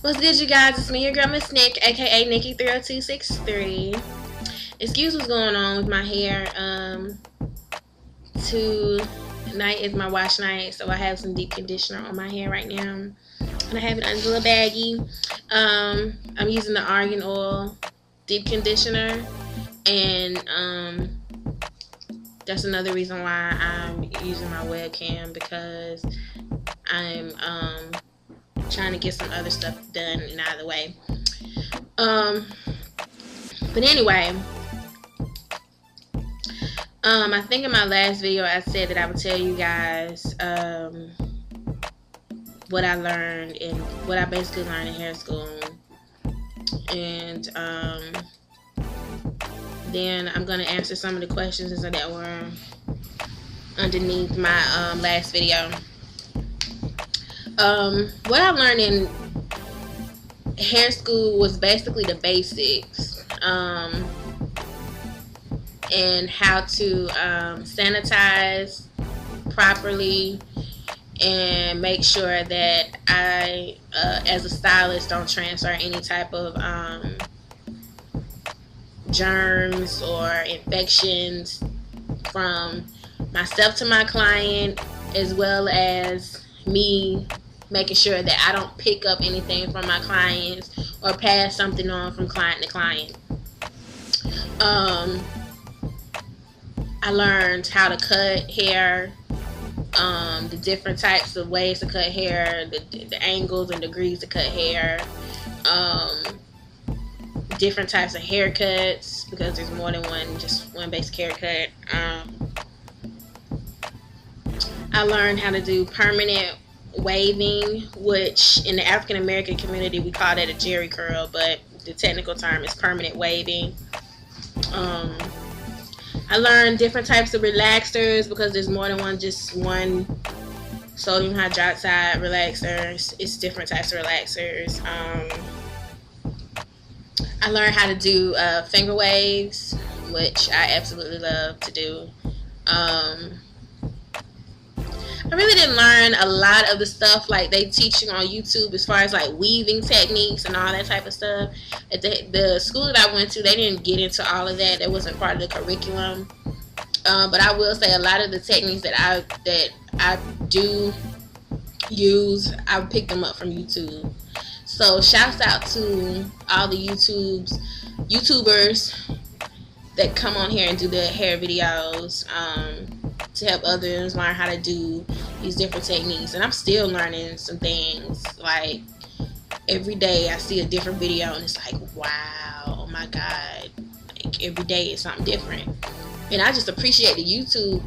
What's good, you guys? It's me, your girl, Miss Nick, aka Nikki30263. Excuse what's going on with my hair. Tonight is my wash night, so I have some deep conditioner on my hair right now, and I have it under a little baggie. I'm using the argan oil deep conditioner, and that's another reason why I'm using my webcam, because I'm trying to get some other stuff done and out of the way. But anyway, I think in my last video I said that I would tell you guys what I learned and what I basically learned in hair school, and then I'm gonna answer some of the questions that were underneath my last video. What I learned in hair school was basically the basics, and how to sanitize properly and make sure that I, as a stylist, don't transfer any type of germs or infections from myself to my client, as well as me making sure that I don't pick up anything from my clients or pass something on from client to client. I learned how to cut hair, the different types of ways to cut hair, the angles and degrees to cut hair, different types of haircuts, because there's more than one basic haircut. I learned how to do permanent waving, which in the African American community we call that a jerry curl, but the technical term is permanent waving. I learned different types of relaxers, because there's more than one sodium hydroxide relaxer. It's different types of relaxers. I learned how to do finger waves, which I absolutely love to do. I really didn't learn a lot of the stuff like they teach you on YouTube, as far as like weaving techniques and all that type of stuff. At the school that I went to, they didn't get into all of that. That wasn't part of the curriculum. But I will say a lot of the techniques that I do use, I picked them up from YouTube. So shouts out to all the YouTubers that come on here and do their hair videos, to help others learn how to do these different techniques. And I'm still learning some things. Like every day I see a different video and it's like, wow, oh my god, like every day is something different. And I just appreciate the YouTube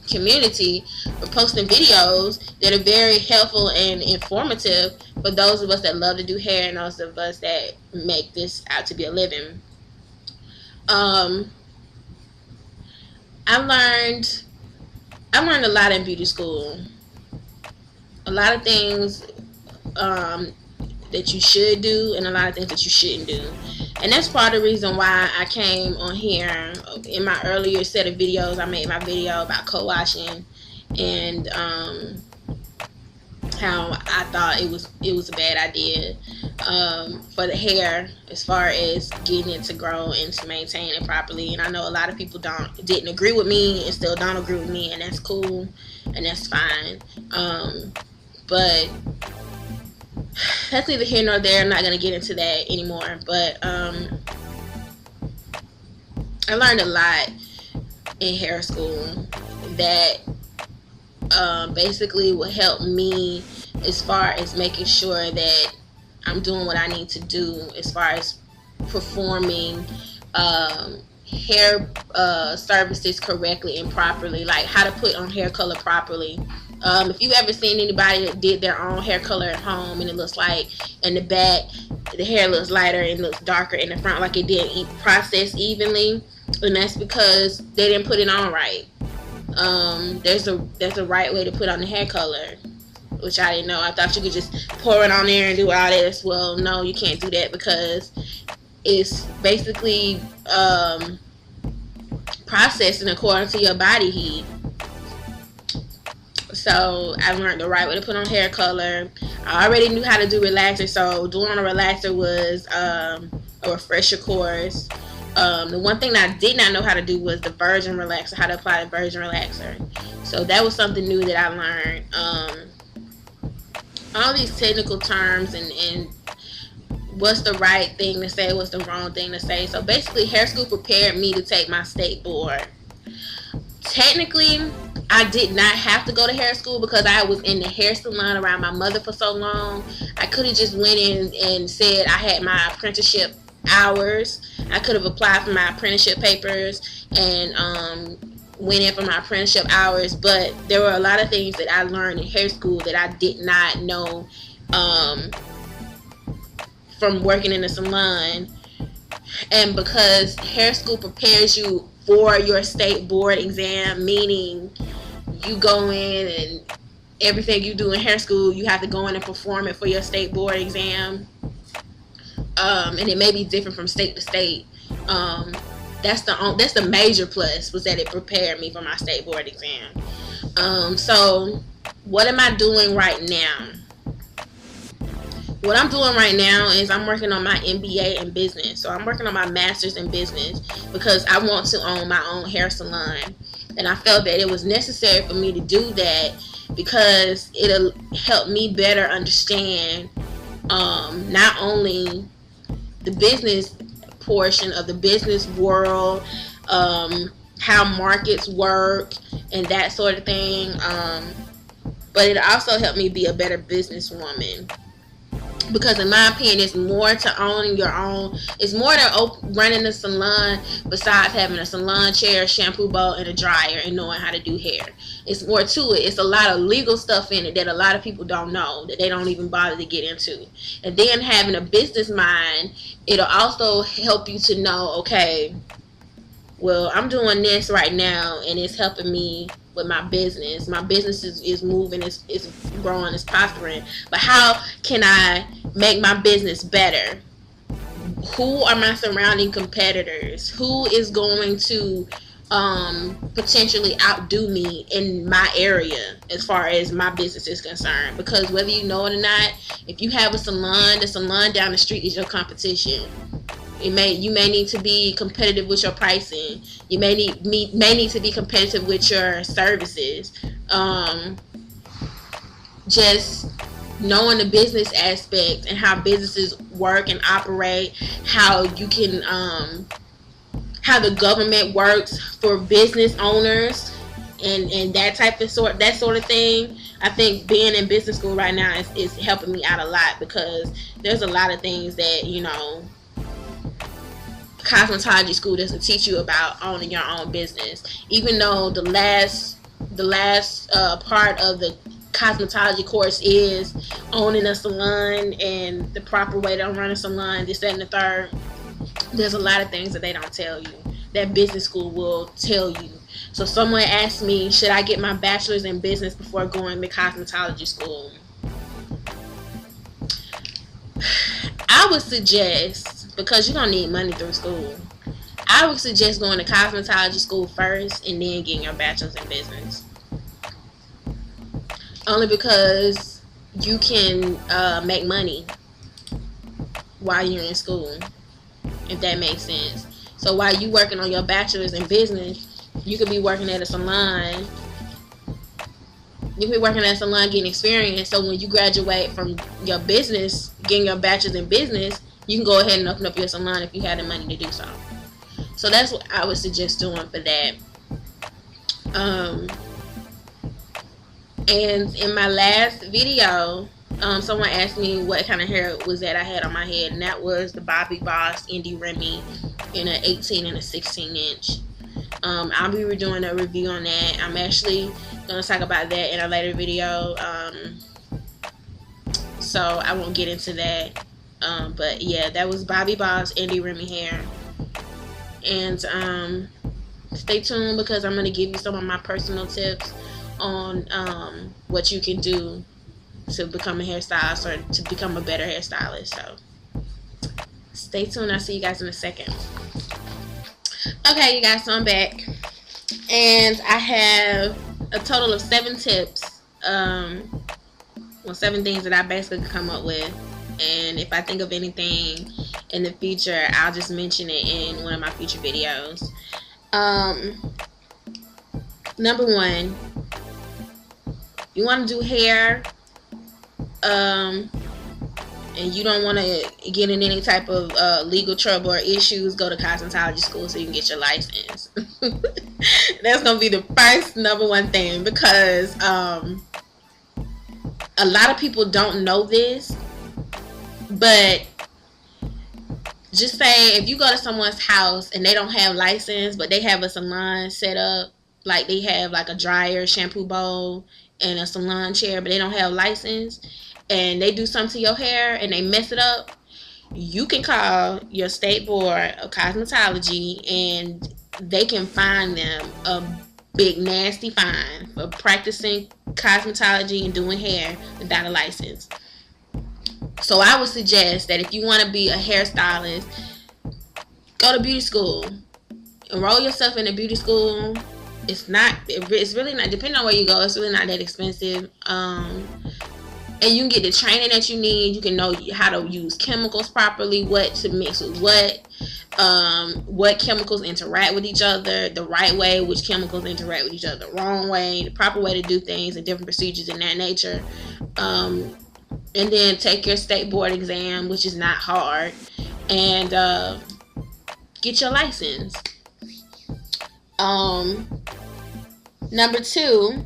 community for posting videos that are very helpful and informative for those of us that love to do hair and those of us that make this out to be a living. I learned a lot in beauty school. A lot of things that you should do, and a lot of things that you shouldn't do. And that's part of the reason why I came on here. In my earlier set of videos, I made my video about co-washing and how I thought it was a bad idea for the hair, as far as getting it to grow and to maintain it properly. And I know a lot of people didn't agree with me and still don't agree with me, and that's cool and that's fine. But that's neither here nor there. I'm not going to get into that anymore. But I learned a lot in hair school that basically will help me as far as making sure that I'm doing what I need to do as far as performing hair services correctly and properly, like how to put on hair color properly. If you've ever seen anybody that did their own hair color at home and it looks like in the back the hair looks lighter and looks darker in the front, like it didn't process evenly, and that's because they didn't put it on right. There's a right way to put on the hair color, which I didn't know. I thought you could just pour it on there and do all this. Well, no, you can't do that, because it's basically processing according to your body heat. So I learned the right way to put on hair color. I already knew how to do relaxer, so doing a relaxer was a refresher course. The one thing that I did not know how to do was the virgin relaxer, how to apply the virgin relaxer. So that was something new that I learned. All these technical terms and what's the right thing to say, what's the wrong thing to say. So basically, hair school prepared me to take my state board. Technically, I did not have to go to hair school because I was in the hair salon around my mother for so long. I could have just went in and said I had my apprenticeship hours. I could have applied for my apprenticeship papers and went in for my apprenticeship hours, but there were a lot of things that I learned in hair school that I did not know from working in a salon. And because hair school prepares you for your state board exam, meaning you go in and everything you do in hair school, you have to go in and perform it for your state board exam. And it may be different from state to state. That's the major plus, was that it prepared me for my state board exam. So what am I doing right now? What I'm doing right now is I'm working on my MBA in business. So I'm working on my master's in business because I want to own my own hair salon. And I felt that it was necessary for me to do that because it'll help me better understand not only the business portion of the business world, how markets work and that sort of thing, but it also helped me be a better businesswoman. Because in my opinion, it's more to owning your own. It's more to running a salon besides having a salon chair, shampoo bowl, and a dryer and knowing how to do hair. It's more to it. It's a lot of legal stuff in it that a lot of people don't know, that they don't even bother to get into. And then having a business mind, it'll also help you to know, okay, well, I'm doing this right now and it's helping me with my business. My business is moving, it's growing, it's prospering. But how can I make my business better? Who are my surrounding competitors? Who is going to potentially outdo me in my area as far as my business is concerned? Because whether you know it or not, if you have a salon, the salon down the street is your competition. You may need to be competitive with your pricing. You may need to be competitive with your services. Just knowing the business aspect and how businesses work and operate, how you can, how the government works for business owners, and that sort of thing. I think being in business school right now is helping me out a lot because there's a lot of things that, you know, cosmetology school doesn't teach you about owning your own business. Even though the last part of the cosmetology course is owning a salon and the proper way to run a salon, this, that, and the third, there's a lot of things that they don't tell you that business school will tell you. So someone asked me, should I get my bachelor's in business before going to cosmetology school? I would suggest, because you don't need money through school, I would suggest going to cosmetology school first and then getting your bachelor's in business. Only because you can make money while you're in school, if that makes sense. So while you working on your bachelor's in business, you could be working at a salon. You could be working at a salon getting experience. So when you graduate from your business, getting your bachelor's in business, you can go ahead and open up your salon if you had the money to do so. So that's what I would suggest doing for that. And in my last video, someone asked me what kind of hair was that I had on my head, and that was the Bobbi Boss Indie Remy in an 18 and a 16 inch. I'll be doing a review on that. I'm actually going to talk about that in a later video, so I won't get into that. But yeah, that was Bobbi Boss Indie Remy hair. And stay tuned because I'm going to give you some of my personal tips on what you can do to become a hairstylist or to become a better hairstylist. So stay tuned. I'll see you guys in a second. Okay, you guys, so I'm back, and I have a total of 7 tips Well, 7 things that I basically come up with. And if I think of anything in the future, I'll just mention it in one of my future videos. Number 1, you want to do hair, and you don't want to get in any type of legal trouble or issues, go to cosmetology school so you can get your license. That's going to be the first number 1 thing, because a lot of people don't know this, but just say if you go to someone's house and they don't have license, but they have a salon set up, like they have like a dryer, shampoo bowl, and a salon chair, but they don't have license, and they do something to your hair and they mess it up, you can call your state board of cosmetology and they can fine them a big nasty fine for practicing cosmetology and doing hair without a license. So I would suggest that if you want to be a hairstylist, go to beauty school. Enroll yourself in a beauty school. It's really not, depending on where you go, it's really not that expensive. And you can get the training that you need. You can know how to use chemicals properly, what to mix with what chemicals interact with each other the right way, which chemicals interact with each other the wrong way, the proper way to do things, and different procedures in that nature. And then take your state board exam, which is not hard, and get your license. Number 2,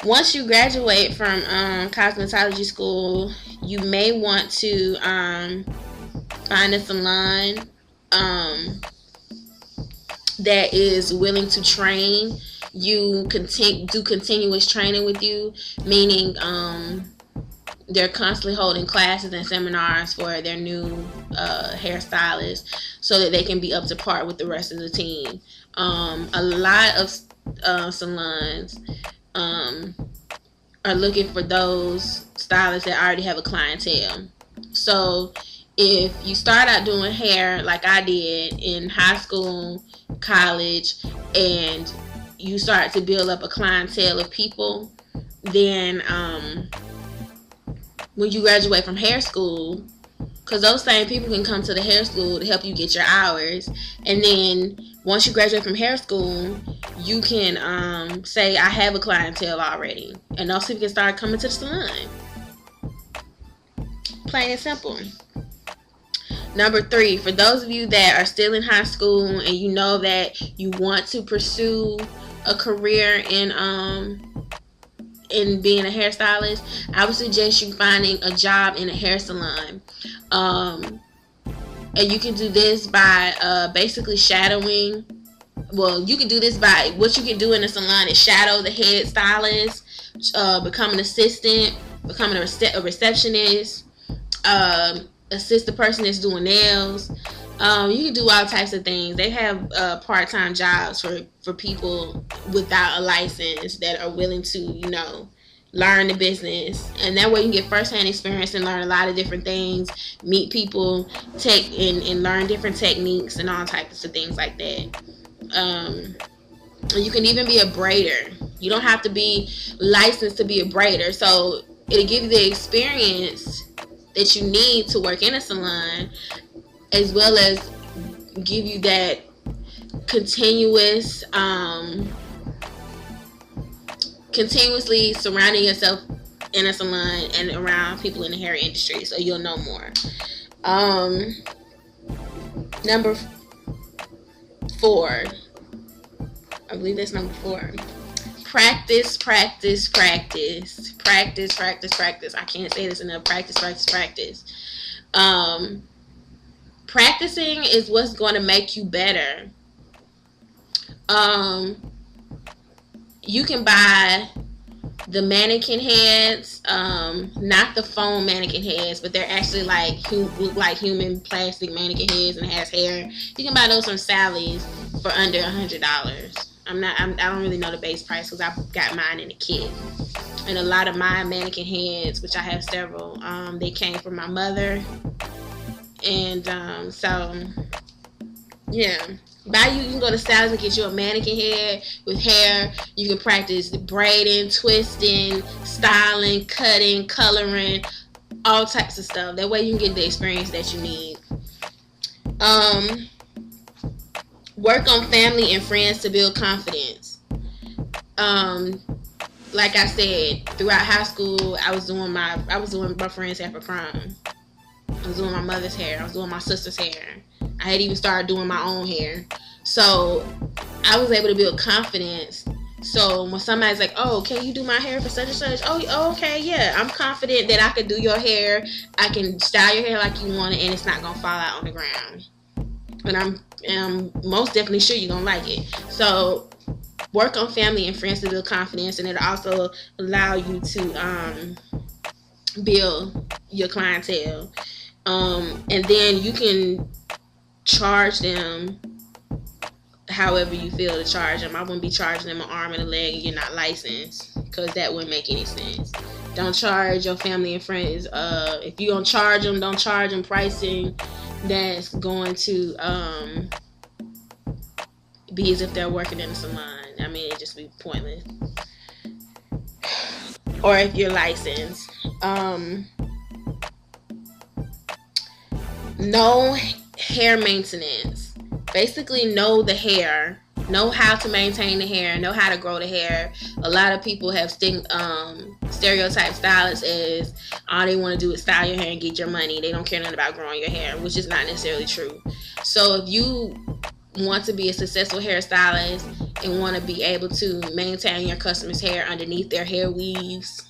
once you graduate from cosmetology school, you may want to find a salon that is willing to train you, do continuous training with you, meaning they're constantly holding classes and seminars for their new hairstylists so that they can be up to par with the rest of the team. A lot of salons are looking for those stylists that already have a clientele. So if you start out doing hair like I did in high school, college, and you start to build up a clientele of people, then when you graduate from hair school, because those same people can come to the hair school to help you get your hours, and then once you graduate from hair school, you can say, I have a clientele already, and those people can start coming to the salon. Plain and simple. Number 3, for those of you that are still in high school and you know that you want to pursue a career in being a hairstylist, I would suggest you finding a job in a hair salon. And you can do this by basically shadowing. Well, you can do this by, what you can do in a salon is shadow the head stylist, become an assistant, becoming a receptionist, assist the person that's doing nails. You can do all types of things. They have part-time jobs for people without a license that are willing to, learn the business. And that way you can get first-hand experience and learn a lot of different things, meet people, and learn different techniques and all types of things like that. You can even be a braider. You don't have to be licensed to be a braider. So it'll give you the experience that you need to work in a salon, as well as give you that continuously surrounding yourself in a salon and around people in the hair industry, so you'll know more. Number 4, I believe that's number 4. Practice. I can't say this enough. Practice. Practicing is what's going to make you better. You can buy the mannequin heads, not the foam mannequin heads, but they're actually look like human plastic mannequin heads and has hair. You can buy those from Sally's for under $100. I don't really know the base price because I got mine in a kit. And a lot of my mannequin heads, which I have several, they came from my mother. And so yeah, You can go to Stylist and get you a mannequin head with hair. You can practice braiding, twisting, styling, cutting, coloring, all types of stuff. That way you can get the experience that you need. Work on family and friends to build confidence. Like I said, throughout high school, I was doing my friend's hair for prom. I was doing my mother's hair. I was doing my sister's hair. I had even started doing my own hair. So I was able to build confidence. So when somebody's like, oh, can you do my hair for such and such? Oh, okay, yeah. I'm confident that I could do your hair. I can style your hair like you want it, and it's not going to fall out on the ground. And I'm most definitely sure you're going to like it. So work on family and friends to build confidence, and it'll also allow you to build your clientele. And then you can charge them however you feel to charge them. I wouldn't be charging them an arm and a leg and you're not licensed, because that wouldn't make any sense. Don't charge your family and friends. If you're going to charge them, don't charge them pricing that's going to be as if they're working in a salon. I mean, it'd just be pointless. Or if you're licensed. No hair maintenance. Basically, know the hair. Know how to maintain the hair. Know how to grow the hair. A lot of people have stereotyped stylists as all they want to do is style your hair and get your money. They don't care nothing about growing your hair, which is not necessarily true. So if you want to be a successful hairstylist and want to be able to maintain your customers' hair underneath their hair weaves,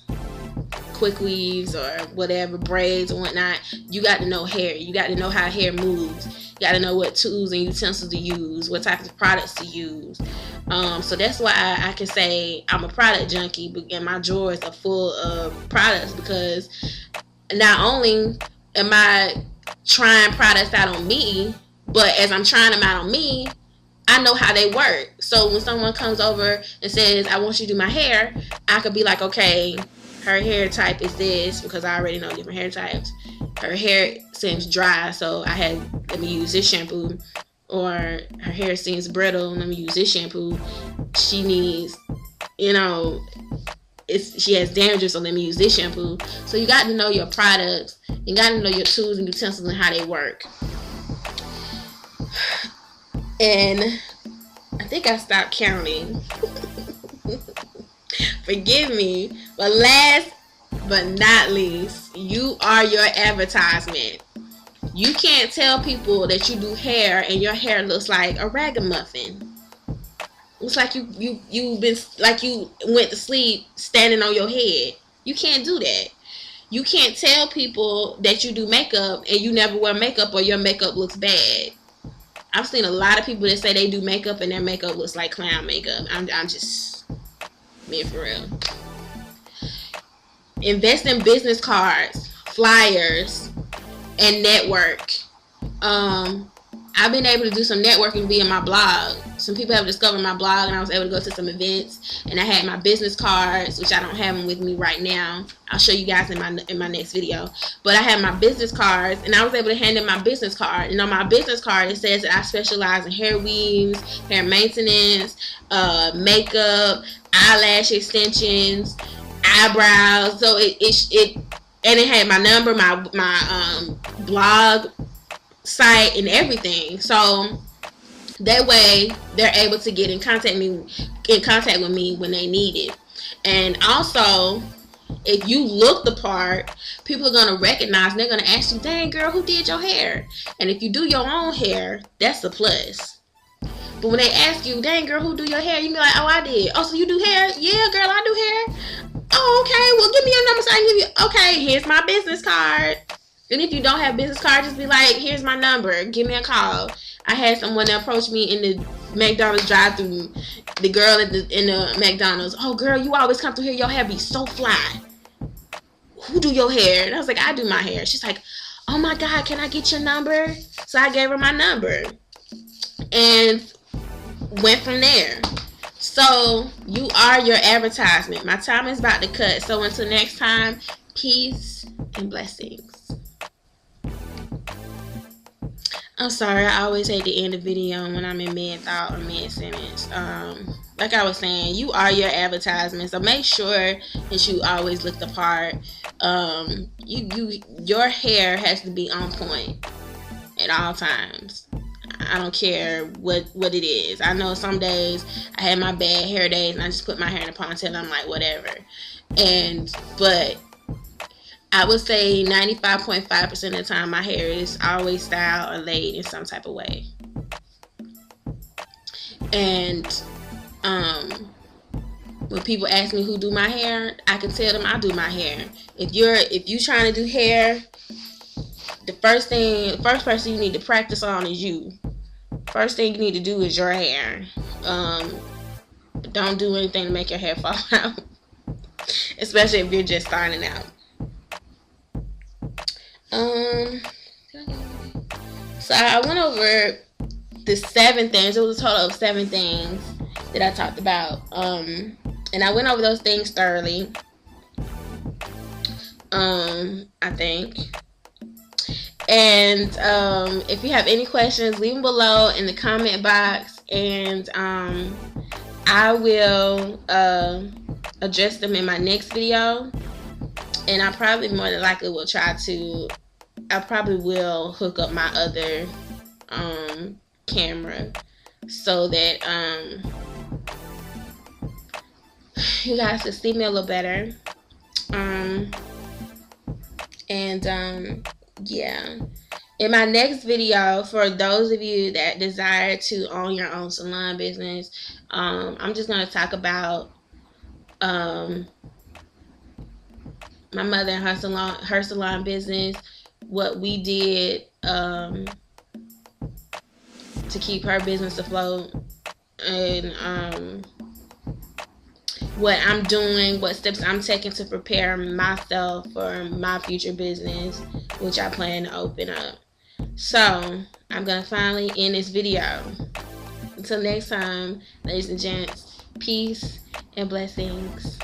quick weaves or whatever, braids or whatnot, you got to know hair. You got to know how hair moves. You got to know what tools and utensils to use, what type of products to use. So that's why I can say I'm a product junkie, and my drawers are full of products, because not only am I trying products out on me, but as I'm trying them out on me, I know how they work. So when someone comes over and says, I want you to do my hair, I could be like, okay, her hair type is this, because I already know different hair types. Her hair seems dry, so let me use this shampoo. Or her hair seems brittle, let me use this shampoo. She needs, she has dandruff, so let me use this shampoo. So you got to know your products. You got to know your tools and utensils and how they work. And I think I stopped counting. Forgive me. But last but not least, you are your advertisement. You can't tell people that you do hair and your hair looks like a ragamuffin. Looks like you went to sleep standing on your head. You can't do that. You can't tell people that you do makeup and you never wear makeup, or your makeup looks bad. I've seen a lot of people that say they do makeup and their makeup looks like clown makeup. I'm just being for real. Invest in business cards, flyers, and network. I've been able to do some networking via my blog. Some people have discovered my blog, and I was able to go to some events, and I had my business cards, which I don't have them with me right now. I'll show you guys in my next video. But I had my business cards, and I was able to hand in my business card. And on my business card, it says that I specialize in hair weaves, hair maintenance, makeup, eyelash extensions, eyebrows. So it had my number, my blog site, and everything. So that way they're able to get in contact with me when they need it. And also, if you look the part, people are going to recognize, and they're going to ask you, dang girl, who did your hair? And if you do your own hair, that's a plus. But when they ask you, dang girl, who do your hair? You be like, oh, I did. Oh, so you do hair? Yeah, girl, I do hair. Oh, okay, well, give me your number so I can give you, okay, here's my business card. And if you don't have business card, just be like, here's my number, give me a call. I had someone that approached me in the McDonald's drive-thru. The girl in the McDonald's, oh girl, you always come through here, your hair be so fly. Who do your hair? And I was like, I do my hair. She's like, oh my God, can I get your number? So I gave her my number and went from there. So you are your advertisement. My time is about to cut. So until next time, peace and blessings. I'm sorry, I always hate to end the video when I'm in mid-thought or mid-sentence. Like I was saying, you are your advertisement, so make sure that you always look the part. Your hair has to be on point at all times. I don't care what it is. I know some days I had my bad hair days and I just put my hair in a ponytail and I'm like, whatever. But I would say 95.5% of the time my hair is always styled or laid in some type of way. And when people ask me who do my hair, I can tell them I do my hair. If you trying to do hair, the first person you need to practice on is you. First thing you need to do is your hair. Don't do anything to make your hair fall out, especially if you're just starting out. So I went over the 7 things. It was a total of 7 things that I talked about. And I went over those things thoroughly. I think. And if you have any questions, leave them below in the comment box, and I will address them in my next video. And I probably more than likely will I probably will hook up my other camera so that you guys can see me a little better. Yeah. In my next video, for those of you that desire to own your own salon business, I'm just going to talk about my mother and her salon business, what we did to keep her business afloat, and what I'm doing, what steps I'm taking to prepare myself for my future business, which I plan to open up. So I'm going to finally end this video. Until next time, ladies and gents, peace and blessings.